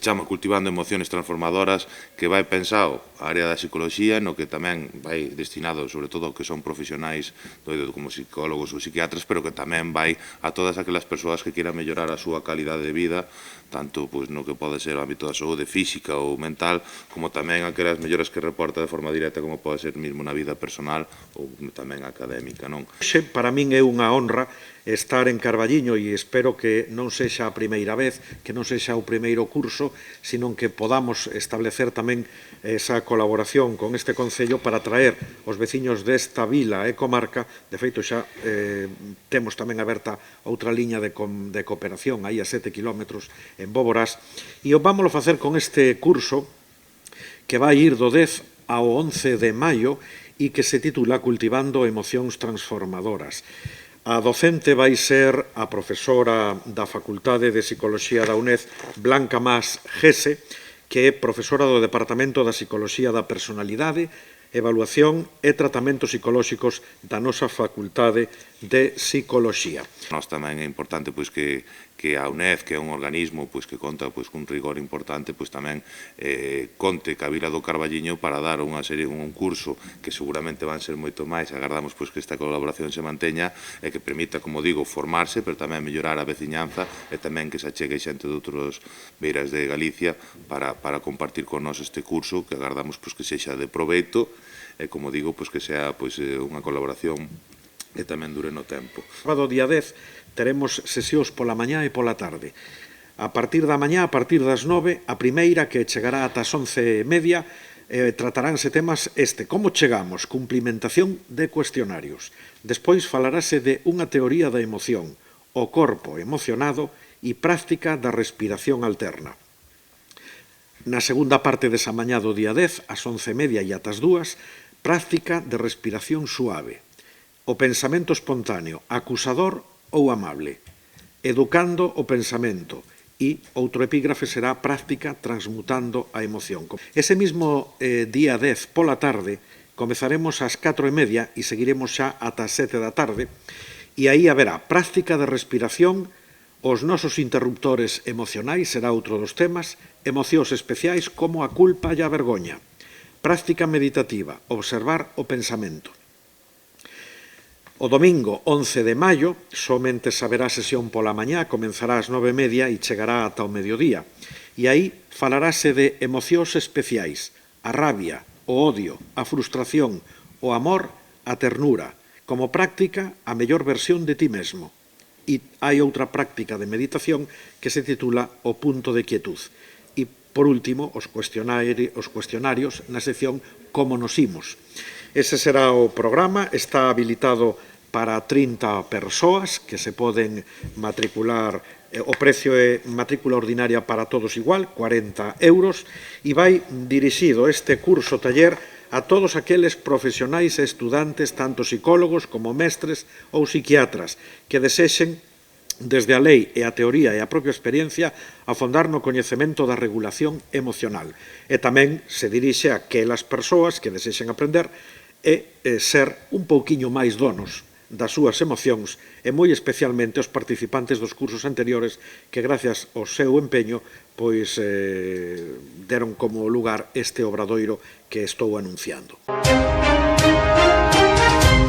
se chama Cultivando Emociones Transformadoras, que vai pensado a área da psicoloxía, no que tamén vai destinado sobre todo ao que son profesionais como psicólogos ou psiquiatras, pero que tamén vai a todas aquelas persoas que quieran mellorar a súa calidade de vida, tanto no que pode ser o ámbito da saúde física ou mental, como tamén aquelas melloras que reporta de forma directa, como pode ser mesmo na vida personal ou tamén académica, non? Para min é unha honra estar en Carballiño e espero que non sexa a primeira vez, que non sexa o primeiro curso, sino que podamos establecer tamén esa colaboración con este Concello para traer os veciños desta vila e comarca. De feito, xa temos tamén aberta outra liña de cooperación aí a 7 kilómetros en Boborás, e o vámoslo facer con este curso que vai ir do 10 ao 11 de maio e que se titula Cultivando Emocións Transformadoras. A docente vai ser a profesora da Facultade de Psicoloxía da UNED, Blanca Mas Gese, que é profesora do Departamento da Psicoloxía da Personalidade, Evaluación e Tratamentos Psicolóxicos da nosa Facultade de Psicoloxía. Nós tamén é importante que a UNED, que é un organismo que conta cun rigor importante, tamén conte ca Vila do Carballiño para dar un curso que seguramente van ser moito máis. Agardamos que esta colaboración se manteña e que permita, como digo, formarse, pero tamén mellorar a veciñanza e tamén que se achegue xente de outros beiras de Galicia para compartir con nós este curso, que agardamos que sexa de proveito e, como digo, que sea unha colaboración que tamén dure no tempo. O día 10 teremos sesións pola mañá e pola tarde. A partir da mañá, a partir das 9, a primeira, que chegará ata as 11:30, trataránse temas como chegamos, cumplimentación de cuestionarios. Despois falarase de unha teoría da emoción, o corpo emocionado e práctica da respiración alterna. Na segunda parte desa mañá do día 10, ás 11:30 e ata as 2, práctica de respiración suave. O pensamento espontáneo, acusador ou amable. Educando o pensamento. E outro epígrafe será práctica transmutando a emoción. Ese mismo día 10 pola tarde comezaremos ás 4:30 e seguiremos xa ata as 7 da tarde, e aí haberá práctica de respiración, os nosos interruptores emocionais será outro dos temas, emocións especiais como a culpa e a vergoña. Práctica meditativa, observar o pensamento. O domingo 11 de maio somente haberá sesión pola mañá, comenzará ás 9:30 e chegará ata o mediodía. E aí falarase de emocións especiais, a rabia, o odio, a frustración, o amor, a ternura, como práctica a mellor versión de ti mesmo. E hai outra práctica de meditación que se titula o punto de quietud. E, por último, os cuestionarios na sección Como nos imos. Ese será o programa, está habilitado para 30 persoas que se poden matricular. O precio é matrícula ordinaria para todos igual, 40 euros, e vai dirixido este curso taller a todos aqueles profesionais e estudantes, tanto psicólogos como mestres ou psiquiatras, que desexen, desde a lei e a teoría e a propia experiencia, afondar no coñecemento da regulación emocional. E tamén se dirixe a aquelas persoas que desexen aprender e ser un pouquiño máis donos das súas emocións, e moi especialmente os participantes dos cursos anteriores que, gracias ao seu empeño, deron como lugar este obradoiro que estou anunciando.